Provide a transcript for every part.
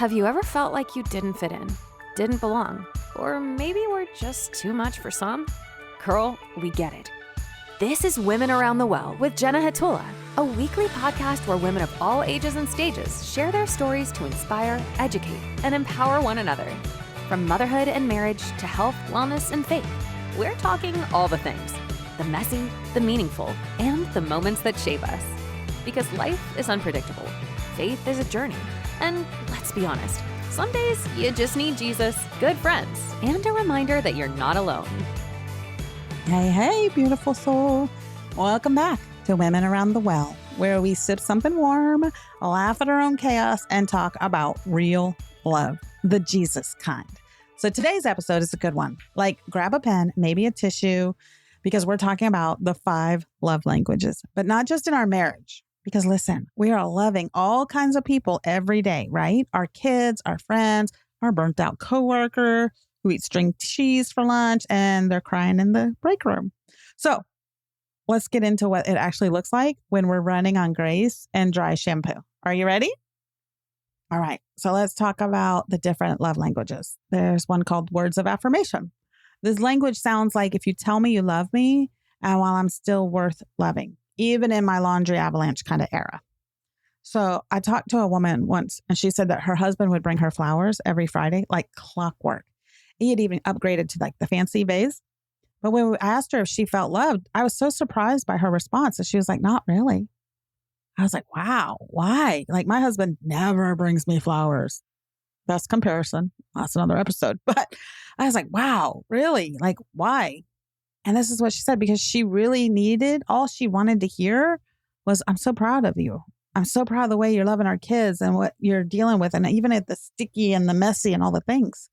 Have you ever felt like you didn't fit in, didn't belong, or maybe were just too much for some? Girl, we get it. This is Women Around the Well with Jenna Hatula, a weekly podcast where women of all ages and stages share their stories to inspire, educate, and empower one another. From motherhood and marriage to health, wellness, and faith, we're talking all the things. The messy, the meaningful, and the moments that shape us. Because life is unpredictable. Faith is a journey. And let's be honest, some days you just need Jesus, good friends, and a reminder that you're not alone. Hey, beautiful soul. Welcome back to Women Around the Well, where we sip something warm, laugh at our own chaos, and talk about real love, the Jesus kind. So today's episode is a good one. Like, grab a pen, maybe a tissue, because we're talking about the 5 love languages, but not just in our marriage. Because listen, we are loving all kinds of people every day, right? Our kids, our friends, our burnt out coworker who eats string cheese for lunch and they're crying in the break room. So let's get into what it actually looks like when we're running on grace and dry shampoo. Are you ready? All right. So let's talk about the different love languages. There's one called words of affirmation. This language sounds like if you tell me you love me and while I'm still worth loving, even in my laundry avalanche kind of era. So I talked to a woman once and she said that her husband would bring her flowers every Friday, like clockwork. He had even upgraded to like the fancy vase. But when I asked her if she felt loved, I was so surprised by her response. And she was like, not really. I was like, wow, why? Like my husband never brings me flowers. Best comparison. That's another episode. But I was like, wow, really? Like, why? And this is what she said, because she really needed, all she wanted to hear was, I'm so proud of you. I'm so proud of the way you're loving our kids and what you're dealing with. And even at the sticky and the messy and all the things.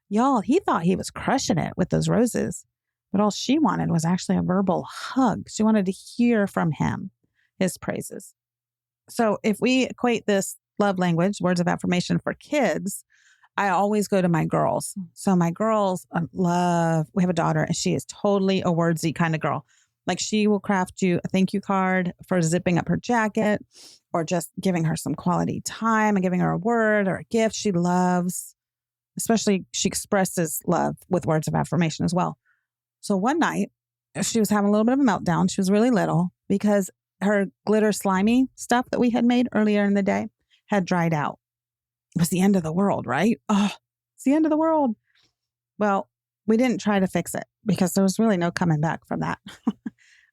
Y'all, he thought he was crushing it with those roses. But all she wanted was actually a verbal hug. She wanted to hear from him, his praises. So if we equate this love language, words of affirmation for kids, I always go to my girls. So my girls we have a daughter and she is totally a wordsy kind of girl. Like she will craft you a thank you card for zipping up her jacket or just giving her some quality time and giving her a word or a gift she loves. Especially she expresses love with words of affirmation as well. So one night she was having a little bit of a meltdown. She was really little because her glitter slimy stuff that we had made earlier in the day had dried out. It was the end of the world, right? Oh, it's the end of the world. Well, we didn't try to fix it because there was really no coming back from that.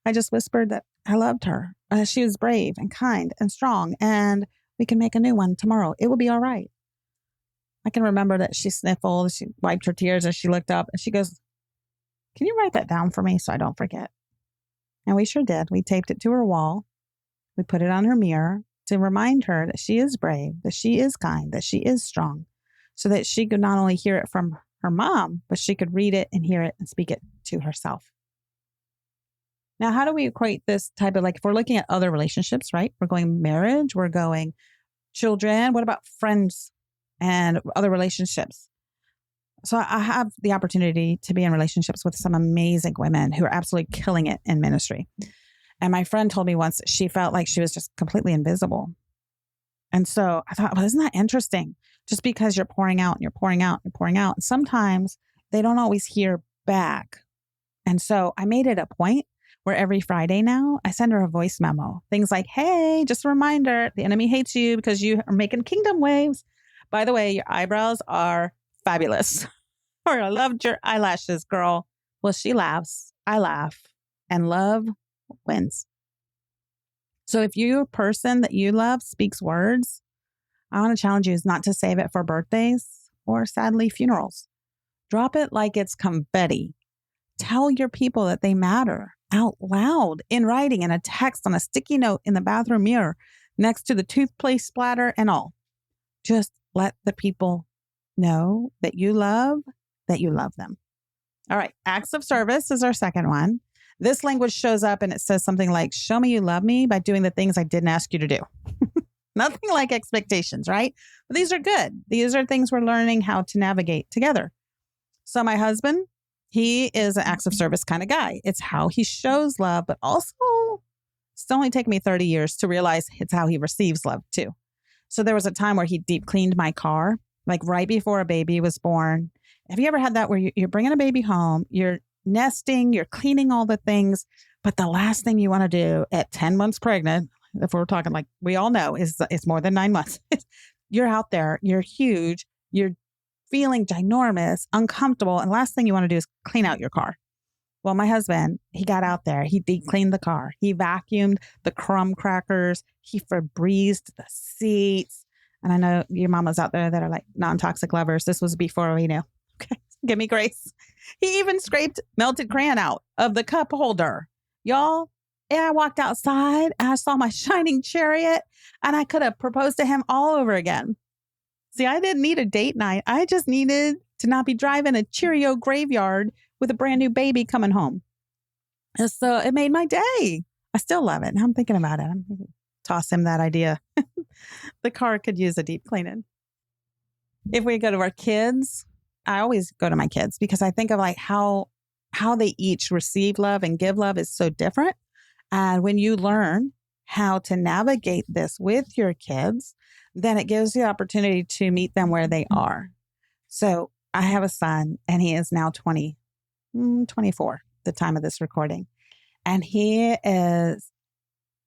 I just whispered that I loved her. She was brave and kind and strong, and we can make a new one tomorrow. It will be all right. I can remember that she sniffled, she wiped her tears as she looked up, and she goes, can you write that down for me so I don't forget? And we sure did. We taped it to her wall. We put it on her mirror to remind her that she is brave, that she is kind, that she is strong, so that she could not only hear it from her mom, but she could read it and hear it and speak it to herself. Now, how do we equate this type of, like, if we're looking at other relationships, right? We're going marriage, we're going children. What about friends and other relationships? So I have the opportunity to be in relationships with some amazing women who are absolutely killing it in ministry. And my friend told me once that she felt like she was just completely invisible. And so I thought, well, isn't that interesting? Just because you're pouring out and you're pouring out and pouring out, and sometimes they don't always hear back. And so I made it a point where every Friday now I send her a voice memo. Things like, hey, just a reminder, the enemy hates you because you are making kingdom waves. By the way, your eyebrows are fabulous. Or I loved your eyelashes, girl. Well, she laughs, I laugh, and love wins. So if your person that you love speaks words, I want to challenge you is not to save it for birthdays or sadly funerals. Drop it like it's confetti. Tell your people that they matter out loud in writing, in a text, on a sticky note in the bathroom mirror, next to the toothpaste splatter and all. Just let the people know that you love them. All right. Acts of service is our second one. This language shows up and it says something like, show me you love me by doing the things I didn't ask you to do. Nothing like expectations, right? But these are good. These are things we're learning how to navigate together. So my husband, he is an acts of service kind of guy. It's how he shows love, but also it's only taken me 30 years to realize it's how he receives love too. So there was a time where he deep cleaned my car, like right before a baby was born. Have you ever had that where you're bringing a baby home, you're nesting, you're cleaning all the things, but the last thing you want to do at 10 months pregnant, if we're talking like we all know, is it's more than 9 months. You're out there, you're huge, you're feeling ginormous, uncomfortable, and last thing you want to do is clean out your car. Well, my husband, he got out there, he deep cleaned the car, he vacuumed the crumb crackers, he Febrezed the seats. And I know your mamas out there that are like non-toxic lovers. This was before we knew. Okay, give me grace. He even scraped melted crayon out of the cup holder. Y'all, and I walked outside and I saw my shining chariot and I could have proposed to him all over again. See, I didn't need a date night. I just needed to not be driving a Cheerio graveyard with a brand new baby coming home. And so it made my day. I still love it. Now I'm thinking about it. I'm going to toss him that idea. The car could use a deep cleaning. If we go to our kids, I always go to my kids because I think of like how they each receive love and give love is so different. And when you learn how to navigate this with your kids, then it gives you the opportunity to meet them where they are. So I have a son and he is now 24 at the time of this recording. And he is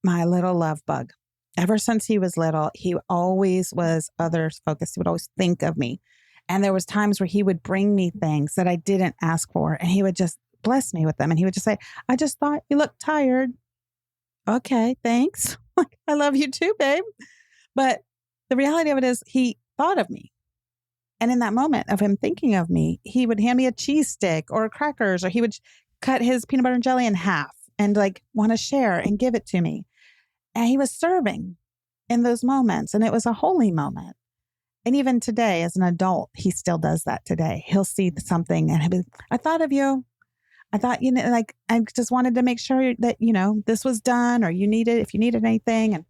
my little love bug. Ever since he was little, he always was others focused. He would always think of me. And there was times where he would bring me things that I didn't ask for. And he would just bless me with them. And he would just say, I just thought you looked tired. Okay, thanks. I love you too, babe. But the reality of it is he thought of me. And in that moment of him thinking of me, he would hand me a cheese stick or crackers, or he would cut his peanut butter and jelly in half and like want to share and give it to me. And he was serving in those moments. And it was a holy moment. And even today, as an adult, he still does that today. He'll see something and he'll be, I thought of you. I thought, like, I just wanted to make sure that, this was done or if you needed anything. And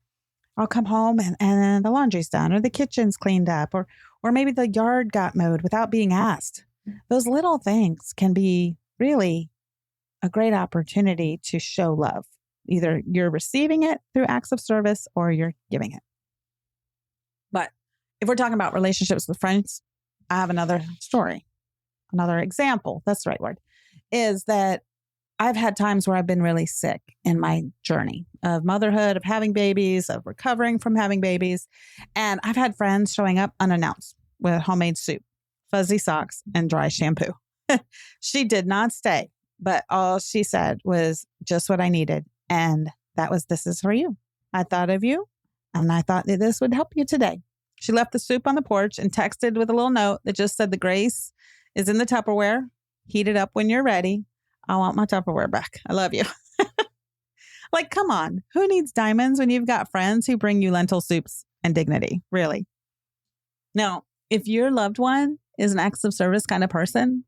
I'll come home and the laundry's done or the kitchen's cleaned up or maybe the yard got mowed without being asked. Those little things can be really a great opportunity to show love. Either you're receiving it through acts of service or you're giving it. But if we're talking about relationships with friends, I have another story, another example. That's the right word, is that I've had times where I've been really sick in my journey of motherhood, of having babies, of recovering from having babies. And I've had friends showing up unannounced with homemade soup, fuzzy socks, and dry shampoo. She did not stay, but all she said was just what I needed. And that was, this is for you. I thought of you and I thought that this would help you today. She left the soup on the porch and texted with a little note that just said the grace is in the Tupperware. Heat it up when you're ready. I want my Tupperware back. I love you. Like, come on. Who needs diamonds when you've got friends who bring you lentil soups and dignity? Really? Now, if your loved one is an acts of service kind of person,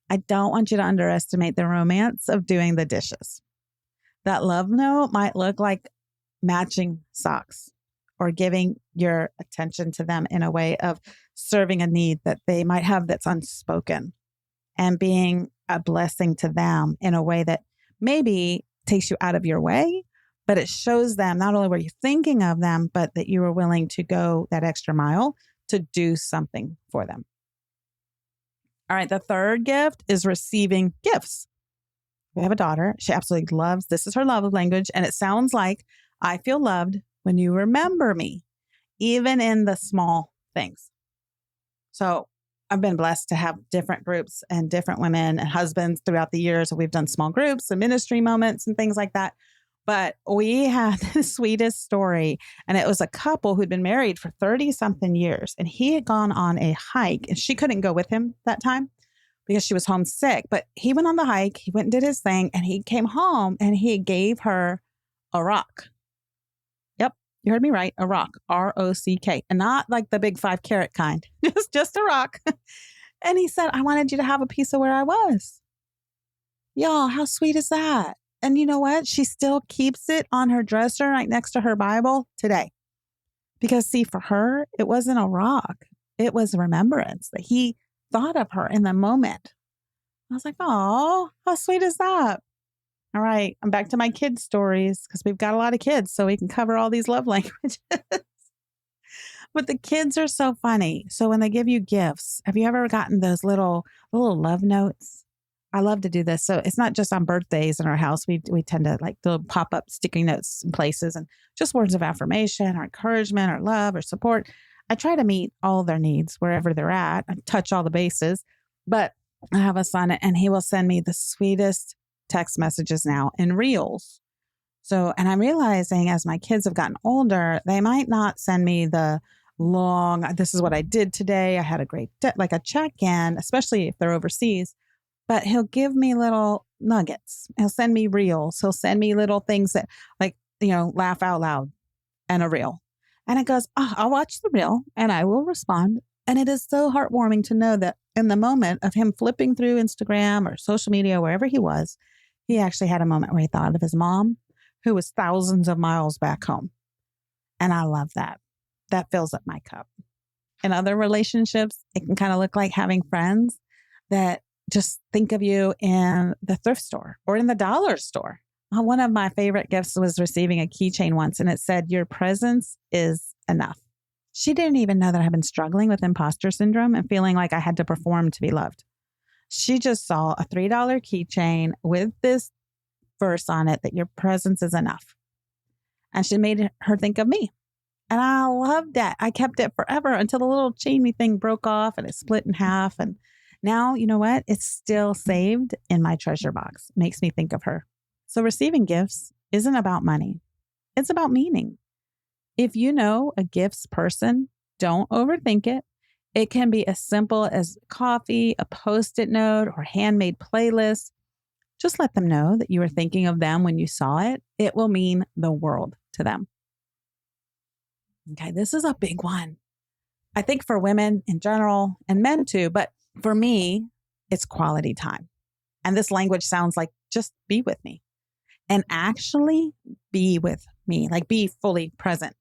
I don't want you to underestimate the romance of doing the dishes. That love note might look like matching socks or giving your attention to them in a way of serving a need that they might have that's unspoken and being a blessing to them in a way that maybe takes you out of your way, but it shows them not only were you thinking of them, but that you were willing to go that extra mile to do something for them. All right. The third gift is receiving gifts. We have a daughter. She absolutely loves, this is her love language. And it sounds like I feel loved when you remember me, even in the small things. So I've been blessed to have different groups and different women and husbands throughout the years. We've done small groups and ministry moments and things like that. But we had the sweetest story. And it was a couple who'd been married for 30 something years. And he had gone on a hike and she couldn't go with him that time because she was homesick. But he went on the hike, he went and did his thing, and he came home and he gave her a rock. Yep, you heard me right, a rock, R-O-C-K, and not like the big 5-carat kind, just a rock. And he said, I wanted you to have a piece of where I was. Y'all, how sweet is that? And you know what? She still keeps it on her dresser right next to her Bible today. Because see, for her, it wasn't a rock. It was a remembrance that he thought of her in the moment. I was like, oh, how sweet is that? All right, I'm back to my kids' stories because we've got a lot of kids, so we can cover all these love languages. But the kids are so funny. So when they give you gifts, have you ever gotten those little love notes? I love to do this. So it's not just on birthdays in our house. We tend to like the pop up sticky notes in places and just words of affirmation or encouragement or love or support. I try to meet all their needs wherever they're at and touch all the bases. But I have a son and he will send me the sweetest text messages now in reels. So, and I'm realizing as my kids have gotten older, they might not send me the long, this is what I did today. I had a great day, like a check-in, especially if they're overseas, but he'll give me little nuggets. He'll send me reels. He'll send me little things that like, laugh out loud and a reel. And it goes, I'll watch the reel and I will respond. And it is so heartwarming to know that in the moment of him flipping through Instagram or social media, wherever he was, he actually had a moment where he thought of his mom, who was thousands of miles back home. And I love that. That fills up my cup. In other relationships, it can kind of look like having friends that just think of you in the thrift store or in the dollar store. One of my favorite gifts was receiving a keychain once, and it said, "Your presence is enough." She didn't even know that I've been struggling with imposter syndrome and feeling like I had to perform to be loved. She just saw a $3 keychain with this verse on it that your presence is enough. And she made her think of me. And I loved that. I kept it forever until the little chainy thing broke off and it split in half. And now, you know what? It's still saved in my treasure box. Makes me think of her. So receiving gifts isn't about money. It's about meaning. If you know a gifts person, don't overthink it. It can be as simple as coffee, a Post-it note, or handmade playlist. Just let them know that you were thinking of them when you saw it. It will mean the world to them. Okay, this is a big one. I think for women in general and men too, but for me, it's quality time. And this language sounds like just be with me and actually be with me, like be fully present.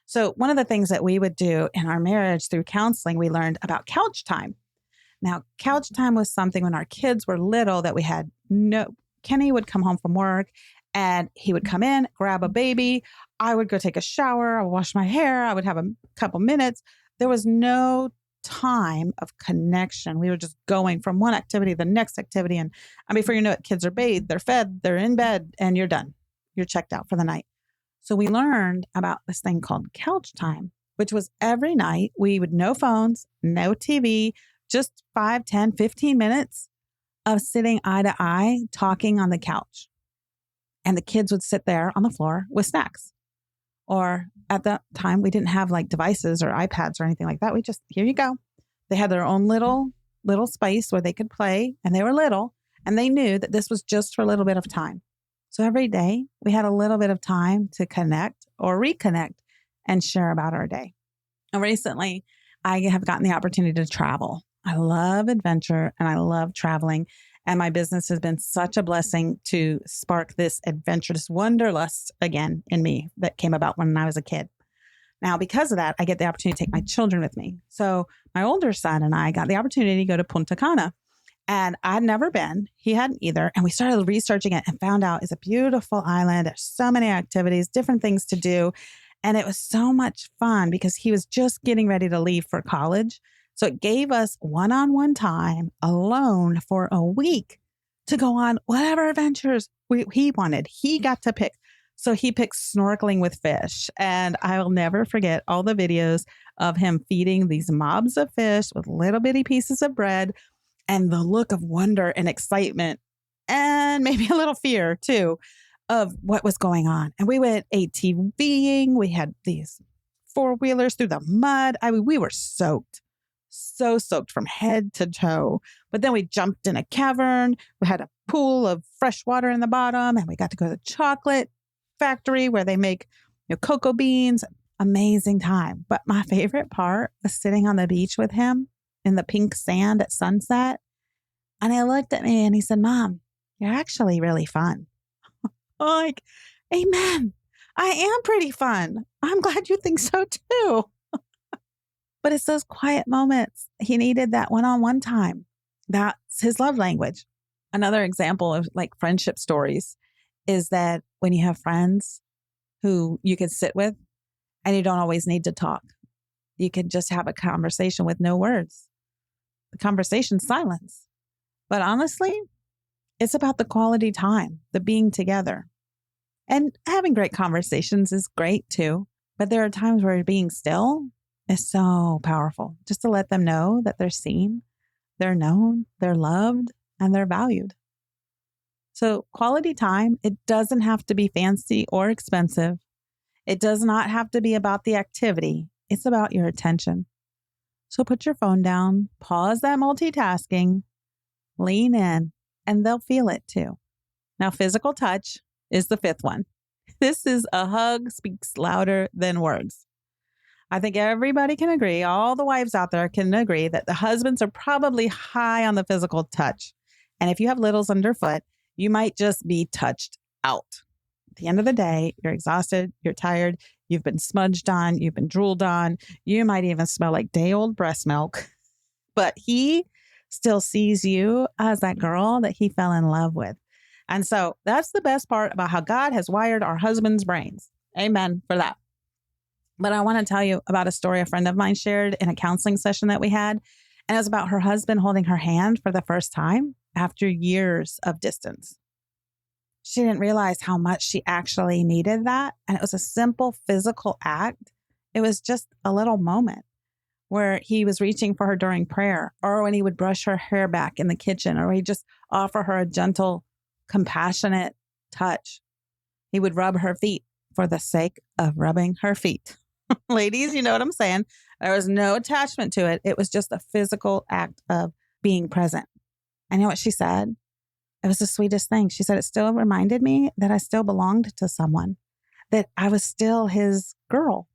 So one of the things that we would do in our marriage through counseling, we learned about couch time. Now, couch time was something when our kids were little that we had Kenny would come home from work and he would come in, grab a baby. I would go take a shower. I would wash my hair. I would have a couple minutes. There was no time of connection. We were just going from one activity to the next activity. And before you know it, kids are bathed, they're fed, they're in bed, and you're done. You're checked out for the night. So we learned about this thing called couch time, which was every night we would no phones, no TV, just 5, 10, 15 minutes of sitting eye to eye, talking on the couch. And the kids would sit there on the floor with snacks. Or at that time, we didn't have like devices or iPads or anything like that. We just, here you go. They had their own little space where they could play, and they were little, and they knew that this was just for a little bit of time. So every day we had a little bit of time to connect or reconnect and share about our day. And recently I have gotten the opportunity to travel. I love adventure and I love traveling. And my business has been such a blessing to spark this adventure, this wanderlust again in me that came about when I was a kid. Now, because of that, I get the opportunity to take my children with me. So my older son and I got the opportunity to go to Punta Cana. And I'd never been. He hadn't either. And we started researching it and found out it's a beautiful island. There's so many activities, different things to do. And it was so much fun because he was just getting ready to leave for college. So it gave us one-on-one time alone for a week to go on whatever adventures he wanted. He got to pick. So he picked snorkeling with fish. And I will never forget all the videos of him feeding these mobs of fish with little bitty pieces of bread. And the look of wonder and excitement and maybe a little fear too of what was going on. And we went ATVing. We had these four-wheelers through the mud. We were soaked, so soaked from head to toe. But then we jumped in a cavern. We had a pool of fresh water in the bottom, and we got to go to the chocolate factory where they make cocoa beans. Amazing time. But my favorite part was sitting on the beach with him in the pink sand at sunset. And he looked at me and he said, "Mom, you're actually really fun." I'm like, amen. I am pretty fun. I'm glad you think so too. But it's those quiet moments. He needed that one-on-one time. That's his love language. Another example of like friendship stories is that when you have friends who you can sit with and you don't always need to talk. You can just have a conversation with no words. The conversation's silence. But honestly, it's about the quality time, the being together. And having great conversations is great too. But there are times where being still is so powerful, just to let them know that they're seen, they're known, they're loved, and they're valued. So quality time, it doesn't have to be fancy or expensive. It does not have to be about the activity. It's about your attention. So put your phone down, pause that multitasking, lean in, and they'll feel it too. Now, physical touch is the fifth one. This is a hug speaks louder than words. I think everybody can agree, all the wives out there can agree that the husbands are probably high on the physical touch. And if you have littles underfoot, you might just be touched out. At the end of the day, you're exhausted, you're tired, you've been smudged on, you've been drooled on, you might even smell like day-old breast milk. But he still sees you as that girl that he fell in love with. And so that's the best part about how God has wired our husbands' brains. Amen for that. But I want to tell you about a story a friend of mine shared in a counseling session that we had. And it was about her husband holding her hand for the first time after years of distance. She didn't realize how much she actually needed that. And it was a simple physical act. It was just a little moment where he was reaching for her during prayer, or when he would brush her hair back in the kitchen, or he'd just offer her a gentle, compassionate touch. He would rub her feet for the sake of rubbing her feet. Ladies, you know what I'm saying? There was no attachment to it. It was just a physical act of being present. And you know what she said? It was the sweetest thing. She said it still reminded me that I still belonged to someone, that I was still his girl.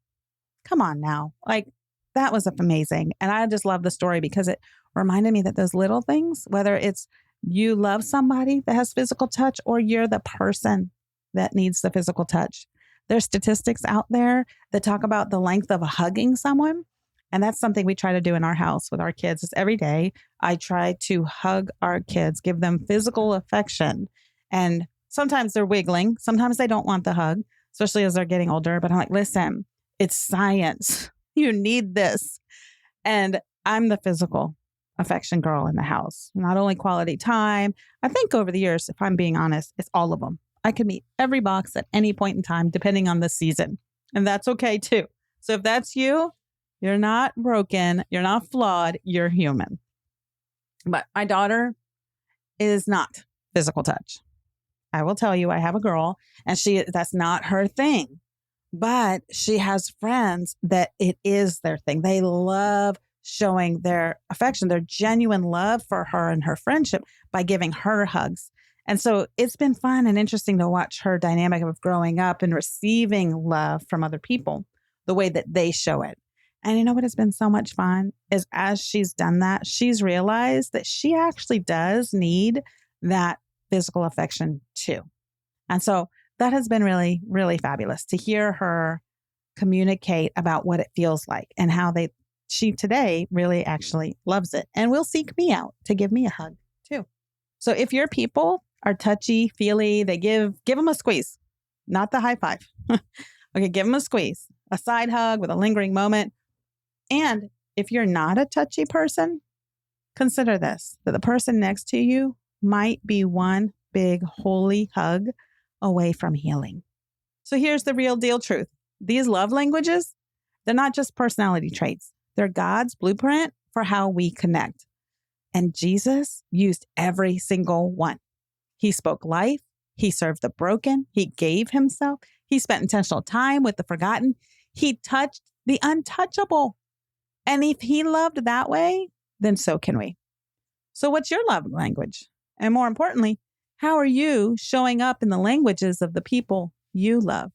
Come on now. Like, that was amazing. And I just love the story because it reminded me that those little things, whether it's you love somebody that has physical touch or you're the person that needs the physical touch. There's statistics out there that talk about the length of hugging someone. And that's something we try to do in our house with our kids. Is every day I try to hug our kids, give them physical affection. And sometimes they're wiggling. Sometimes they don't want the hug, especially as they're getting older. But I'm like, listen, it's science. You need this. And I'm the physical affection girl in the house. Not only quality time. I think over the years, if I'm being honest, it's all of them. I can meet every box at any point in time, depending on the season. And that's okay too. So if that's you, you're not broken. You're not flawed. You're human. But my daughter is not physical touch. I will tell you, I have a girl and that's not her thing. But she has friends that it is their thing. They love showing their affection, their genuine love for her and her friendship by giving her hugs. And so it's been fun and interesting to watch her dynamic of growing up and receiving love from other people, the way that they show it. And you know what has been so much fun is as she's done that, she's realized that she actually does need that physical affection too. And so that has been really, really fabulous to hear her communicate about what it feels like and how she today really actually loves it and will seek me out to give me a hug too. So if your people are touchy, feely, they give them a squeeze, not the high five. Okay, give them a squeeze, a side hug with a lingering moment. And if you're not a touchy person, consider this, that the person next to you might be one big holy hug away from healing. So here's the real deal truth. These love languages, they're not just personality traits. They're God's blueprint for how we connect. And Jesus used every single one. He spoke life. He served the broken. He gave himself. He spent intentional time with the forgotten. He touched the untouchable. And if he loved that way, then so can we. So what's your love language? And more importantly, how are you showing up in the languages of the people you love?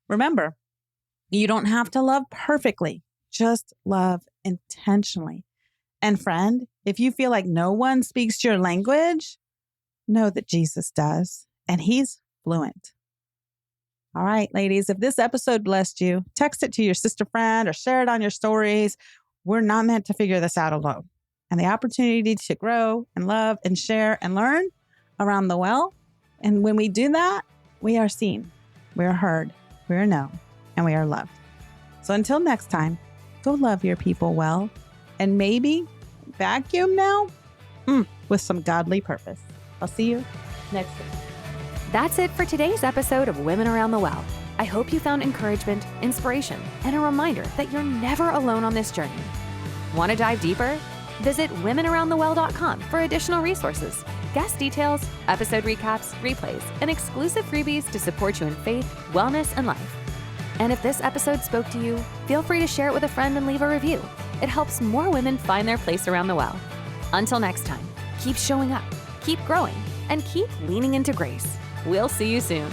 Remember, you don't have to love perfectly. Just love intentionally. And friend, if you feel like no one speaks your language, know that Jesus does, and he's fluent. All right, ladies, if this episode blessed you, text it to your sister friend or share it on your stories. We're not meant to figure this out alone. And the opportunity to grow and love and share and learn around the well. And when we do that, we are seen, we are heard, we are known, and we are loved. So until next time, Go love your people well. And maybe vacuum now with some godly purpose. I'll see you next week. That's it for today's episode of Women Around the Well. I hope you found encouragement, inspiration, and a reminder that you're never alone on this journey. Want to dive deeper? Visit womenaroundthewell.com for additional resources, guest details, episode recaps, replays, and exclusive freebies to support you in faith, wellness, and life. And if this episode spoke to you, feel free to share it with a friend and leave a review. It helps more women find their place around the well. Until next time, keep showing up, keep growing, and keep leaning into grace. We'll see you soon.